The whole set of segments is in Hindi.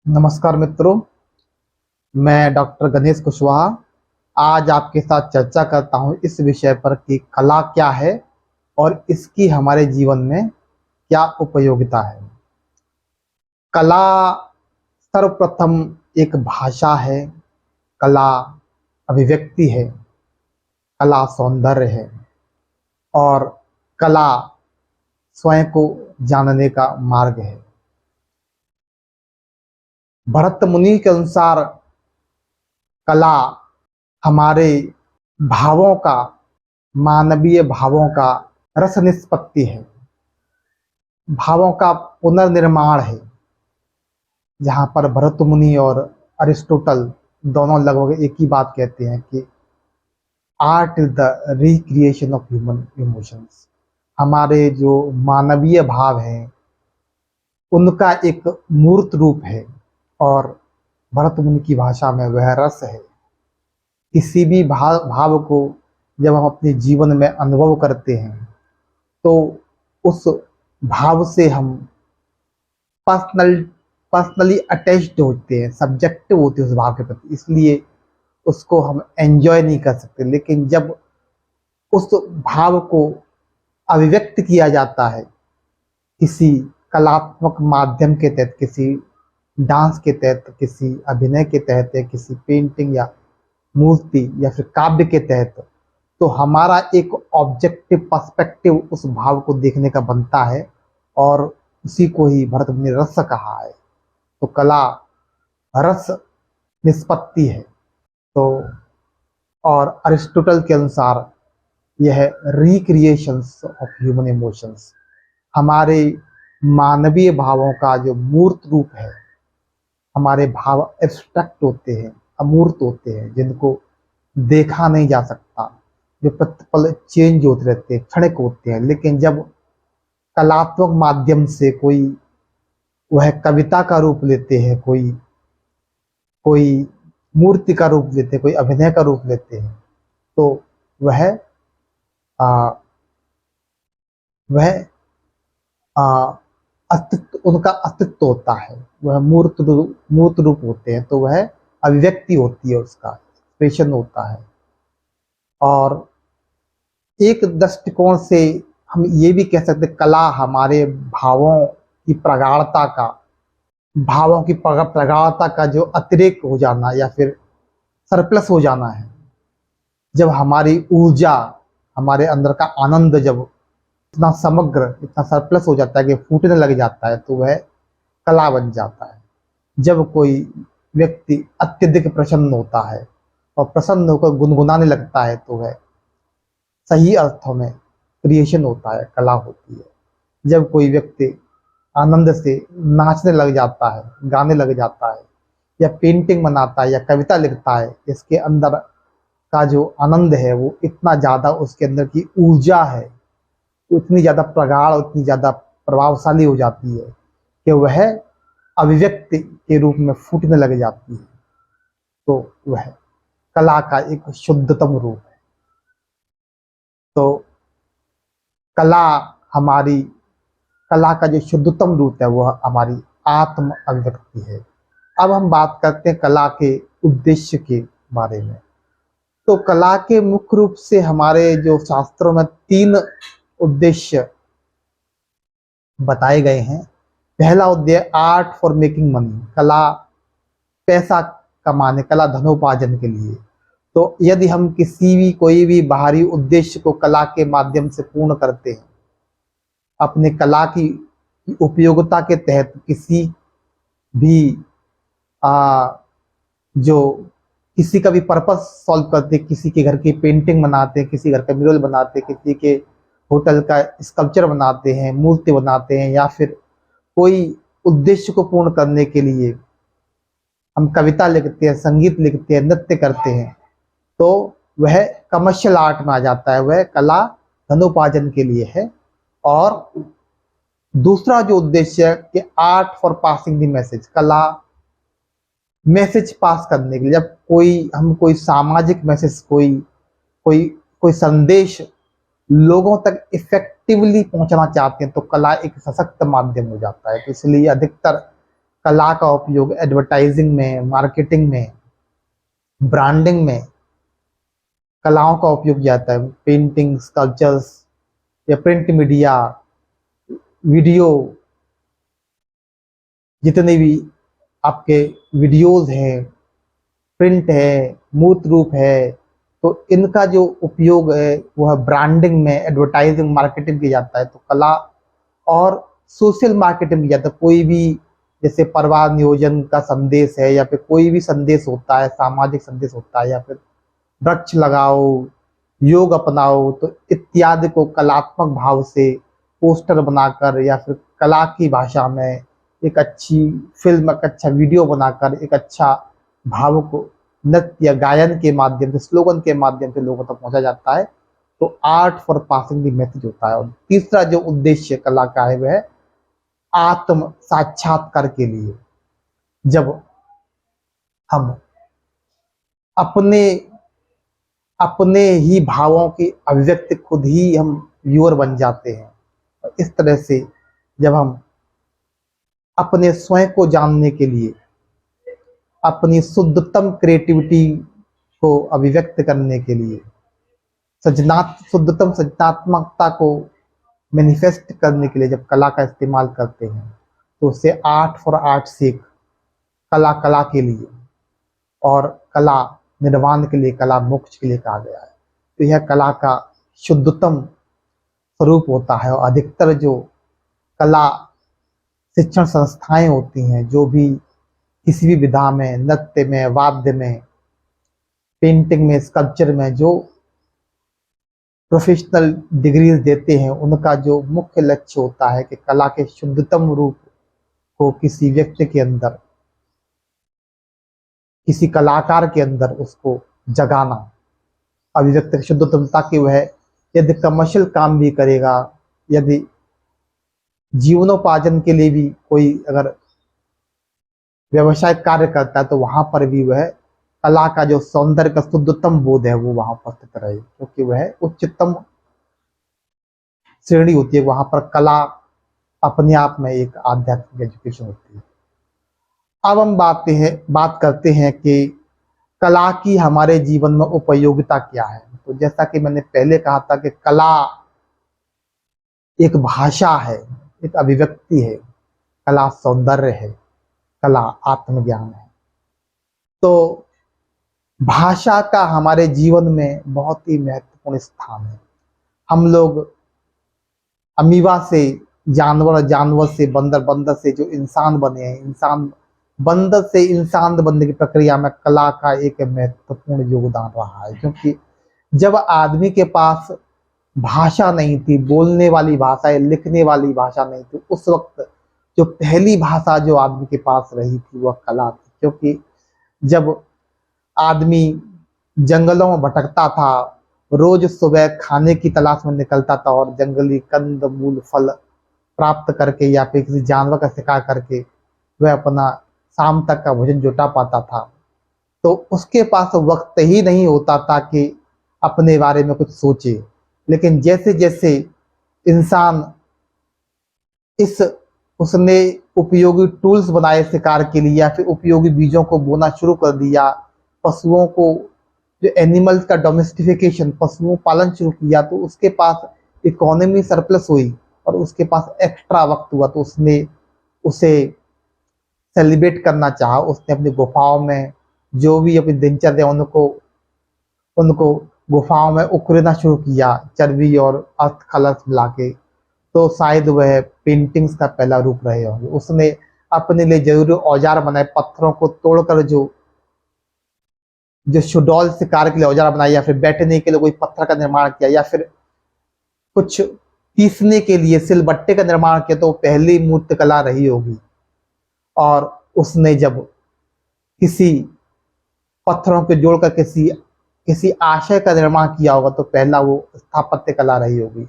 नमस्कार मित्रों। मैं डॉक्टर गणेश कुशवाहा आज आपके साथ चर्चा करता हूं इस विषय पर कि कला क्या है और इसकी हमारे जीवन में क्या उपयोगिता है। कला सर्वप्रथम एक भाषा है, कला अभिव्यक्ति है, कला सौंदर्य है और कला स्वयं को जानने का मार्ग है। भरत मुनि के अनुसार कला हमारे भावों का, मानवीय भावों का रस निष्पत्ति है, भावों का पुनर्निर्माण है। जहाँ पर भरत मुनि और अरिस्टोटल दोनों लगभग एक ही बात कहते हैं कि art is the recreation of human emotions. हमारे जो मानवीय भाव हैं उनका एक मूर्त रूप है और भरत मुनि की भाषा में वह रस है। किसी भी भाव को जब हम अपने जीवन में अनुभव करते हैं तो उस भाव से हम पर्सनली अटैच्ड होते हैं, सब्जेक्टिव होते हैं उस भाव के प्रति, इसलिए उसको हम एंजॉय नहीं कर सकते। लेकिन जब उस भाव को अभिव्यक्त किया जाता है किसी कलात्मक माध्यम के तहत, किसी डांस के तहत, किसी अभिनय के तहत, या किसी पेंटिंग या मूर्ति या फिर काव्य के तहत, तो हमारा एक ऑब्जेक्टिव पर्सपेक्टिव उस भाव को देखने का बनता है और उसी को ही भरत मुनि ने रस कहा है। तो कला रस निष्पत्ति है। तो और अरिस्टोटल के अनुसार यह रिक्रिएशंस ऑफ ह्यूमन इमोशंस, हमारे मानवीय भावों का जो मूर्त रूप है। हमारे भाव एब्स्ट्रैक्ट होते हैं, अमूर्त होते हैं, जिनको देखा नहीं जा सकता, जो प्रतिपल चेंज होते रहते हैं, क्षणिक होते हैं। लेकिन जब कलात्मक माध्यम से कोई वह कविता का रूप लेते हैं, कोई कोई मूर्ति का रूप लेते हैं, कोई अभिनय का रूप लेते हैं, तो वह आ, वह आ, अस्तित्व, उनका अस्तित्व होता है, वह मूर्त रूप होते हैं। तो वह अभिव्यक्ति होती है, उसका एक्सप्रेशन होता है। और एक दृष्टिकोण से हम ये भी कह सकते हैं कला हमारे भावों की प्रगाढ़ता का, भावों की प्रगाढ़ता का जो अतिरेक हो जाना या फिर सरप्लस हो जाना है। जब हमारी ऊर्जा, हमारे अंदर का आनंद जब इतना समग्र, इतना सरप्लस हो जाता है कि फूटने लग जाता है, तो वह कला बन जाता है। जब कोई व्यक्ति अत्यधिक प्रसन्न होता है और प्रसन्न होकर गुनगुनाने लगता है, तो वह सही अर्थों में क्रिएशन होता है, कला होती है। जब कोई व्यक्ति आनंद से नाचने लग जाता है, गाने लग जाता है, या पेंटिंग बनाता है या कविता लिखता है, इसके अंदर का जो आनंद है वो इतना ज़्यादा, उसके अंदर की ऊर्जा है उतनी ज़्यादा प्रगाढ़, उतनी ज़्यादा प्रभावशाली हो जाती है कि वह अभिव्यक्ति के रूप में फूटने लग जाती है। तो वह कला का एक शुद्धतम रूप है। तो कला हमारी, कला का जो शुद्धतम रूप है वह हमारी आत्म अभिव्यक्ति है। अब हम बात करते हैं कला के उद्देश्य के बारे में। तो कला के मुख्य रूप से हमारे जो शास्त्रों में 3 उद्देश्य बताए गए हैं। पहला उद्देश्य आर्ट फॉर मेकिंग मनी, कला पैसा कमाने, कला धनोपार्जन के लिए। तो यदि हम किसी भी कोई भी बाहरी उद्देश्य को कला के माध्यम से पूर्ण करते हैं, अपने कला की उपयोगिता के तहत किसी भी जो किसी का भी पर्पस सॉल्व करते, किसी के घर की पेंटिंग बनाते हैं, किसी घर का म्यूरल बनाते हैं, किसी के होटल का स्कल्पचर बनाते हैं, मूर्ति बनाते हैं, या फिर कोई उद्देश्य को पूर्ण करने के लिए हम कविता लिखते हैं, संगीत लिखते हैं, नृत्य करते हैं, तो वह कमर्शियल आर्ट में आ जाता है, वह कला धनोपार्जन के लिए है। और दूसरा जो उद्देश्य है कि art for passing the message, कला मैसेज पास करने के लिए। जब हम कोई सामाजिक मैसेज, कोई कोई कोई संदेश लोगों तक इफेक्टिवली पहुंचना चाहते हैं, तो कला एक सशक्त माध्यम हो जाता है। तो इसलिए अधिकतर कला का उपयोग एडवर्टाइजिंग में, मार्केटिंग में, ब्रांडिंग में कलाओं का उपयोग किया जाता है। पेंटिंग, स्कल्पचर्स या प्रिंट मीडिया, वीडियो, जितने भी आपके वीडियोस हैं, प्रिंट है, मूर्त रूप है, तो इनका जो उपयोग है वह ब्रांडिंग में, एडवर्टाइजिंग, मार्केटिंग किया जाता है। तो कला और सोशल मार्केटिंग किया जाता है। कोई भी जैसे परिवार नियोजन का संदेश है या फिर कोई भी संदेश होता है, सामाजिक संदेश होता है, या फिर वृक्ष लगाओ, योग अपनाओ, तो इत्यादि को कलात्मक भाव से पोस्टर बनाकर या फिर कला की भाषा में एक अच्छी फिल्म, एक अच्छा वीडियो बनाकर, एक अच्छा भावुक नृत्य, गायन के माध्यम से, स्लोगन के माध्यम से लोगों तक पहुंचा जाता है। तो art for passing the message होता है। और तीसरा जो उद्देश्य कला का है वह है आत्म साक्षात्कार के लिए। जब हम अपने अपने ही भावों की अभिव्यक्ति खुद ही हम व्यूअर बन जाते हैं। और इस तरह से जब हम अपने स्वयं को जानने के लिए, अपनी शुद्धतम क्रिएटिविटी को अभिव्यक्त करने के लिए, शुद्धतम सृजनात्मकता को मैनिफेस्ट करने के लिए जब कला का इस्तेमाल करते हैं, तो उसे आर्ट फॉर आर्ट सीख, कला कला के लिए और कला निर्वाण के लिए, कला मोक्ष के लिए कहा गया है। तो यह कला का शुद्धतम स्वरूप होता है। और अधिकतर जो कला शिक्षण संस्थाएं होती हैं, जो भी किसी भी विधा में, नृत्य में, वाद्य में, पेंटिंग में, स्कल्पचर में जो प्रोफेशनल डिग्रीज देते हैं, उनका जो मुख्य लक्ष्य होता है कि कला के शुद्धतम रूप को किसी व्यक्ति के अंदर, किसी कलाकार के अंदर उसको जगाना, अभिव्यक्त शुद्धतम, ताकि वह यदि कमर्शियल काम भी करेगा, यदि जीवनोपार्जन के लिए भी कोई अगर व्यवसायिक कार्य करता है, तो वहां पर भी वह कला का जो सौंदर्य का शुद्धतम बोध है वो वहां उपस्थित रहे, क्योंकि वह उच्चतम श्रेणी होती है। वहां पर कला अपने आप में एक आध्यात्मिक एजुकेशन होती है। अब हम बात करते हैं कि कला की हमारे जीवन में उपयोगिता क्या है। तो जैसा कि मैंने पहले कहा था कि कला एक भाषा है, एक अभिव्यक्ति है, कला सौंदर्य है, कला आत्मज्ञान है। तो भाषा का हमारे जीवन में बहुत ही महत्वपूर्ण स्थान है। हम लोग अमीबा से जानवर, जानवर से बंदर, बंदर से जो इंसान बने हैं, इंसान बंदर से इंसान बनने की प्रक्रिया में कला का एक महत्वपूर्ण योगदान रहा है। क्योंकि जब आदमी के पास भाषा नहीं थी, बोलने वाली भाषा या लिखने वाली भाषा नहीं थी, उस वक्त जो पहली भाषा जो आदमी के पास रही थी वह कला थी। क्योंकि जब आदमी जंगलों में भटकता था, रोज सुबह खाने की तलाश में निकलता था और जंगली कंद मूल फल प्राप्त करके या फिर किसी जानवर का शिकार करके वह अपना शाम तक का भोजन जुटा पाता था, तो उसके पास वक्त ही नहीं होता था कि अपने बारे में कुछ सोचे। लेकिन जैसे जैसे इंसान इस उसने उपयोगी टूल्स बनाए शिकार के लिए या फिर उपयोगी बीजों को बोना शुरू कर दिया, पशुओं को, जो एनिमल्स का डोमेस्टिफिकेशन, पशुओं पालन शुरू किया, तो उसके पास इकोनॉमी सरप्लस हुई और उसके पास एक्स्ट्रा वक्त हुआ, तो उसने उसे सेलिब्रेट करना चाहा। उसने अपनी गुफाओं में जो भी अपनी दिनचर्या उनको उनको गुफाओं में उकरना शुरू किया, चर्बी और अर्थ कलर्स मिला के। तो शायद वह पेंटिंग्स का पहला रूप रहे होंगे। उसने अपने लिए जरूरी औजार बनाए, पत्थरों को तोड़कर जो जो सुडौल शिकार के लिए औजार बनाए, या फिर बैठने के लिए कोई पत्थर का निर्माण किया, या फिर कुछ पीसने के लिए सिलबट्टे का निर्माण किया, तो पहली मूर्तिकला रही होगी। और उसने जब किसी पत्थरों के जोड़कर किसी किसी आशय का निर्माण किया होगा, तो पहला वो स्थापत्य कला रही होगी।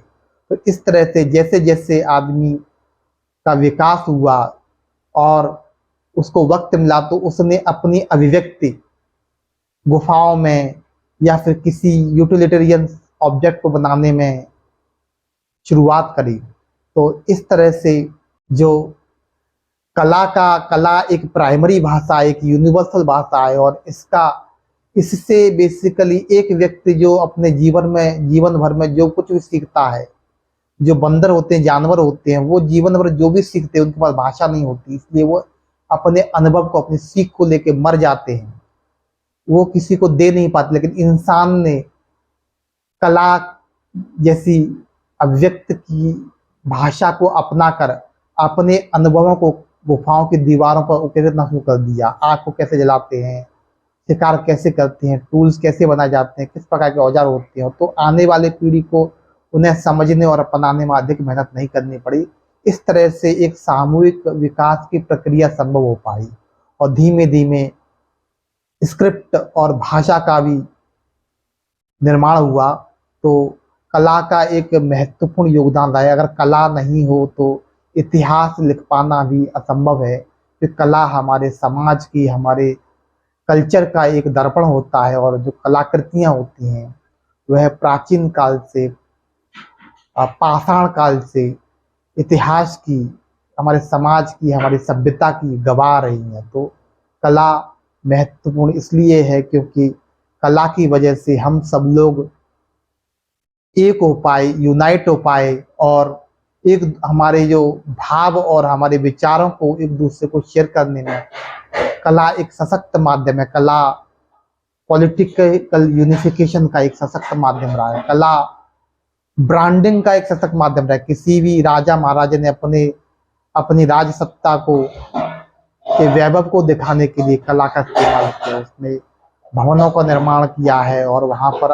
तो इस तरह से जैसे जैसे आदमी का विकास हुआ और उसको वक्त मिला, तो उसने अपनी अभिव्यक्ति गुफाओं में या फिर किसी यूटिलिटेरियन ऑब्जेक्ट को बनाने में शुरुआत करी। तो इस तरह से जो कला एक प्राइमरी भाषा, एक यूनिवर्सल भाषा है, और इससे बेसिकली एक व्यक्ति जो अपने जीवन भर में जो कुछ भी सीखता है, जो बंदर होते हैं, जानवर होते हैं, वो जीवन भर जो भी सीखते हैं उनके पास भाषा नहीं होती, इसलिए वो अपने अनुभव को, अपनी सीख को लेके मर जाते हैं, वो किसी को दे नहीं पाते। लेकिन इंसान ने कला जैसी अभिव्यक्त की भाषा को अपनाकर अपने अनुभवों को गुफाओं की दीवारों पर उकेरना शुरू कर दिया। आग को कैसे जलाते हैं, शिकार कैसे करते हैं, टूल्स कैसे बनाए जाते हैं, किस प्रकार के औजार होते हैं, तो आने वाले पीढ़ी को उन्हें समझने और अपनाने में अधिक मेहनत नहीं करनी पड़ी। इस तरह से एक सामूहिक विकास की प्रक्रिया संभव हो पाई, और धीमे धीमे स्क्रिप्ट और भाषा का भी निर्माण हुआ। तो कला का एक महत्वपूर्ण योगदान रहा है। अगर कला नहीं हो तो इतिहास लिख पाना भी असंभव है, कि कला हमारे समाज की, हमारे कल्चर का एक दर्पण होता है, और जो कलाकृतियाँ होती हैं वह प्राचीन काल से, पाषाण काल से इतिहास की, हमारे समाज की, हमारी सभ्यता की गवाह रही है। तो कला महत्वपूर्ण इसलिए है क्योंकि कला की वजह से हम सब लोग एक हो पाए, यूनाइट हो पाए, और एक हमारे जो भाव और हमारे विचारों को एक दूसरे को शेयर करने में कला एक सशक्त माध्यम है। कला पॉलिटिकल यूनिफिकेशन का एक सशक्त माध्यम रहा है। कला ब्रांडिंग का एक सशक्त माध्यम रहा है। किसी भी राजा महाराजा ने अपनी राज सत्ता को के वैभव को दिखाने के लिए कला का इस्तेमाल किया। उसने भवनों का निर्माण किया है, और वहां पर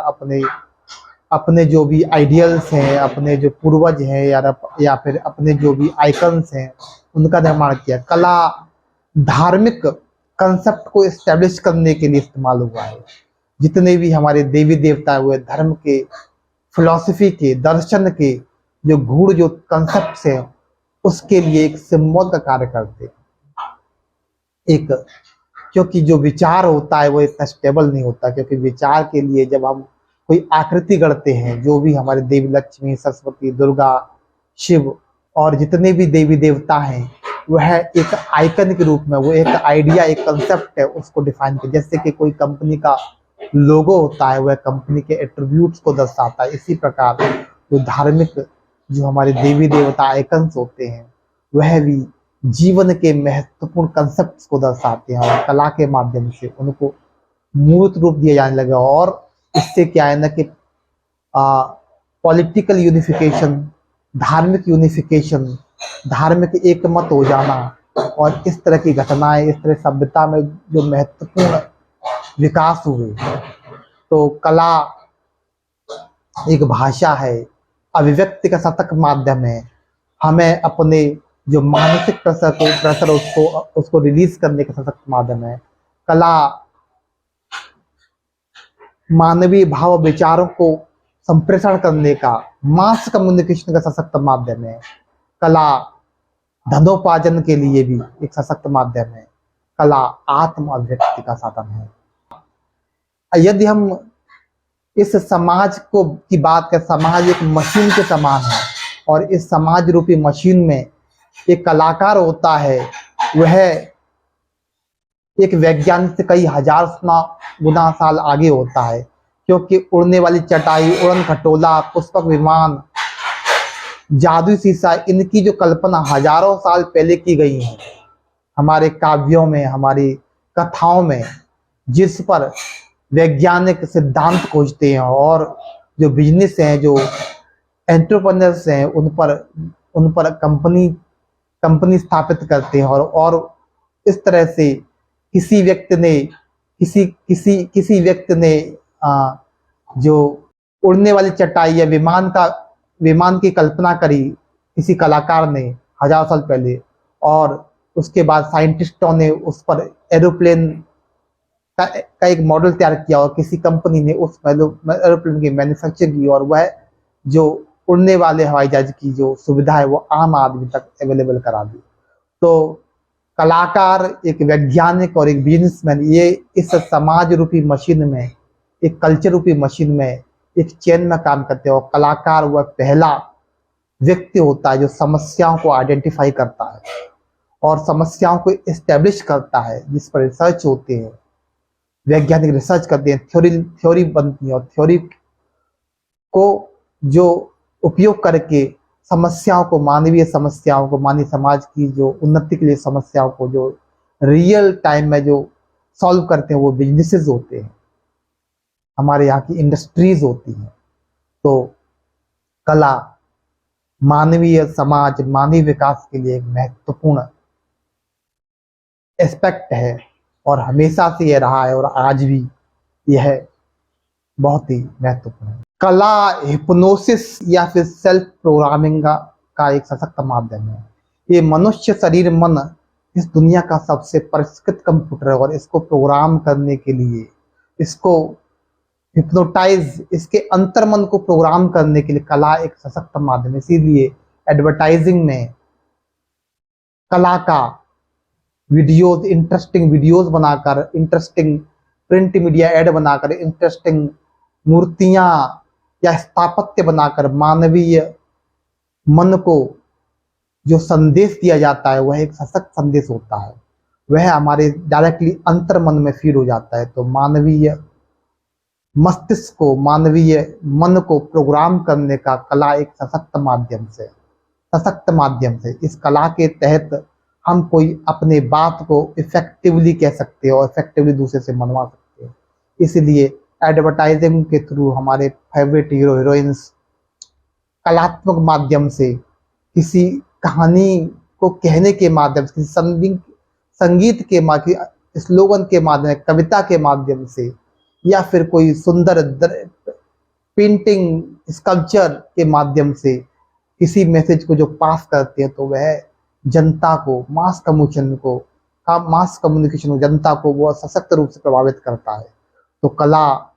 अपने जो भी आइडियल्स हैं, अपने जो पूर्वज हैं, या फिर अपने जो भी आइकन्स हैं, उनका निर्माण किया। कला धार्मिक कंसेप्ट को एस्टेब्लिश करने के लिए इस्तेमाल हुआ है। जितने भी हमारे देवी देवता हुए, धर्म के, फिलॉसफी के, दर्शन के जो गूढ़ जो कंसेप्ट्स हैं, उसके लिए एक सिंबल का कार्य करते हैं। एक क्योंकि जो विचार होता है वो इतना स्टेबल नहीं होता, क्योंकि विचार के लिए जब हम कोई आकृति गढ़ते हैं, जो भी हमारे देवी लक्ष्मी, सरस्वती, दुर्गा, शिव और जितने भी देवी देवता हैं, वह एक आइकन के रूप में, वो एक आइडिया, एक कंसेप्ट है, उसको डिफाइन कर। जैसे कि कोई कंपनी का लोगो होता है, वह कंपनी के एट्रीब्यूट्स को दर्शाता है। इसी प्रकार जो धार्मिक, जो हमारे देवी देवता आइकन्स होते हैं, वह भी जीवन के महत्वपूर्ण कंसेप्ट्स को दर्शाते हैं, और कला के माध्यम से उनको मूर्त रूप दिया जाने लगा। और इससे क्या है ना कि पॉलिटिकल यूनिफिकेशन, धार्मिक यूनिफिकेशन, धार्मिक एकमत हो जाना, और इस तरह की घटनाएं, इस तरह सभ्यता में जो महत्वपूर्ण विकास हुए। तो कला एक भाषा है, अभिव्यक्ति का सतत माध्यम है। हमें अपने जो मानसिक प्रेशर उसको रिलीज करने का सशक्त माध्यम है। कला मानवीय भाव विचारों को संप्रेषण करने का, मास कम्युनिकेशन का सशक्त माध्यम है। कला धनोपार्जन के लिए भी एक सशक्त माध्यम है। कला आत्म अभिव्यक्ति का साधन है। यदि हम इस समाज को की बात करें, समाज एक मशीन के समान है, और इस समाज रूपी मशीन में एक कलाकार होता है, वह एक वैज्ञानिक से कई हजार गुना साल आगे होता है, क्योंकि उड़ने वाली चटाई, उड़न खटोला, पुष्पक विमान, जादुई शीशा, इनकी जो कल्पना हजारों साल पहले की गई है हमारे काव्यों में, हमारी कथाओं में, जिस पर वैज्ञानिक सिद्धांत खोजते हैं, और जो बिजनेस हैं, जो एंटरप्रेन्योर्स हैं, उन पर कंपनी स्थापित करते हैं, और इस तरह से किसी व्यक्ति ने जो उड़ने वाली चटाई या विमान की कल्पना करी, किसी कलाकार ने हजार साल पहले, और उसके बाद साइंटिस्टों ने उस पर एरोप्लेन का एक मॉडल तैयार किया, और किसी कंपनी ने उस एरोप्लेन की मैन्युफैक्चर की, और वह जो उड़ने वाले हवाई जहाज की जो सुविधा है वो आम आदमी तक अवेलेबल करा दी। तो कलाकार, एक वैज्ञानिक और एक बिजनेसमैन, ये इस समाज रूपी मशीन में, एक कल्चर रूपी मशीन में एक चेन में काम करते हैं। और कलाकार वह पहला व्यक्ति होता है जो समस्याओं को आइडेंटिफाई करता है, और समस्याओं को एस्टेब्लिश करता है, जिस पर रिसर्च होते हैं, वैज्ञानिक रिसर्च करते हैं, थ्योरी थ्योरी बनती है, और थ्योरी को जो उपयोग करके समस्याओं को, मानवीय समस्याओं को, मानवीय समाज की जो उन्नति के लिए समस्याओं को जो रियल टाइम में जो सॉल्व करते हैं, वो बिजनेसेस होते हैं, हमारे यहाँ की इंडस्ट्रीज होती हैं। तो कला मानवीय समाज, मानवीय विकास के लिए एक महत्वपूर्ण एस्पेक्ट है, और हमेशा से यह रहा है, और आज भी यह बहुत ही महत्वपूर्ण है। कला हिप्नोसिस या फिर सेल्फ प्रोग्रामिंग का एक सशक्त माध्यम है। ये मनुष्य शरीर मन इस दुनिया का सबसे परिष्कृत कंप्यूटर है, और इसको प्रोग्राम करने के लिए, इसको हिप्नोटाइज, इसके अंतर्मन को प्रोग्राम करने के लिए कला एक सशक्त माध्यम है। इसीलिए एडवर्टाइजिंग में कला का वीडियोज, इंटरेस्टिंग वीडियोज बनाकर, इंटरेस्टिंग प्रिंट मीडिया ऐड बनाकर, इंटरेस्टिंग मूर्तियां या स्थापत्य बनाकर मानवीय मन को जो संदेश दिया जाता है, वह एक सशक्त संदेश होता है, वह हमारे डायरेक्टली अंतर मन में फीड हो जाता है। तो मानवीय मस्तिष्क को, मानवीय मन को प्रोग्राम करने का कला एक सशक्त माध्यम से इस कला के तहत हम कोई अपने बात को इफेक्टिवली कह सकते हैं, और इफेक्टिवली दूसरे से मनवा सकते हैं। इसलिए एडवर्टाइजिंग के थ्रू हमारे फेवरेट हीरो हीरोइंस कलात्मक माध्यम से, किसी कहानी को कहने के माध्यम से, किसी संगीत के माध्यम, स्लोगन के माध्यम, कविता के माध्यम से, या फिर कोई सुंदर पेंटिंग, स्कल्पचर के माध्यम से किसी मैसेज को जो पास करते हैं, तो वह जनता को, मास कम्युनिकेशन को, जनता को वो सशक्त रूप से प्रभावित करता है। तो कला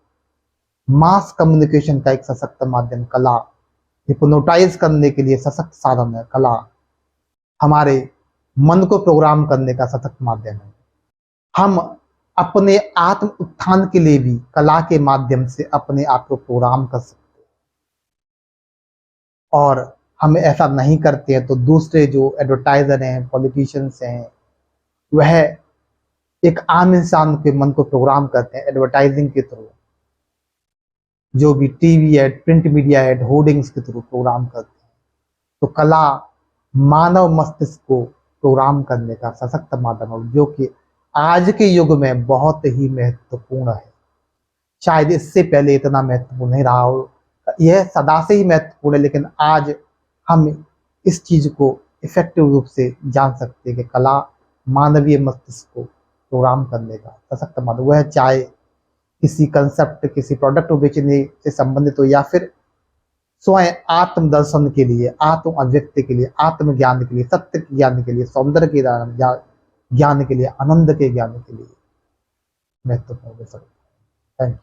मास कम्युनिकेशन का एक सशक्त माध्यम, कला हिप्नोटाइज करने के लिए सशक्त साधन है, कला हमारे मन को प्रोग्राम करने का सशक्त माध्यम है। हम अपने आत्म उत्थान के लिए भी कला के माध्यम से अपने आप को प्रोग्राम कर सकते हैं, और हम ऐसा नहीं करते हैं तो दूसरे जो एडवर्टाइजर हैं, पॉलिटिशियंस हैं, वह एक आम इंसान के मन को प्रोग्राम करते हैं एडवर्टाइजिंग के थ्रू, जो भी TV ad, print media ad, hoardings के थ्रू प्रोग्राम करते हैं। तो कला मानव मस्तिष्क को प्रोग्राम करने का सशक्त माध्यम है, जो कि आज के युग में बहुत ही महत्वपूर्ण है। शायद इससे पहले इतना महत्वपूर्ण नहीं रहा हो, यह सदा से ही महत्वपूर्ण है, लेकिन आज हम इस चीज को इफेक्टिव रूप से जान सकते हैं कि कला मानवीय मस्तिष्क को प्रोग्राम करने का सशक्त माध्यम, वह चाहे किसी कंसेप्ट, किसी प्रोडक्ट को बेचने से संबंधित हो, या फिर स्वयं आत्म दर्शन के लिए, आत्म अभिव्यक्ति के लिए, आत्मज्ञान के लिए, सत्य के ज्ञान के लिए, सौंदर्य के ज्ञान के लिए, आनंद के ज्ञान के लिए महत्वपूर्ण हो सकता है। Thank you.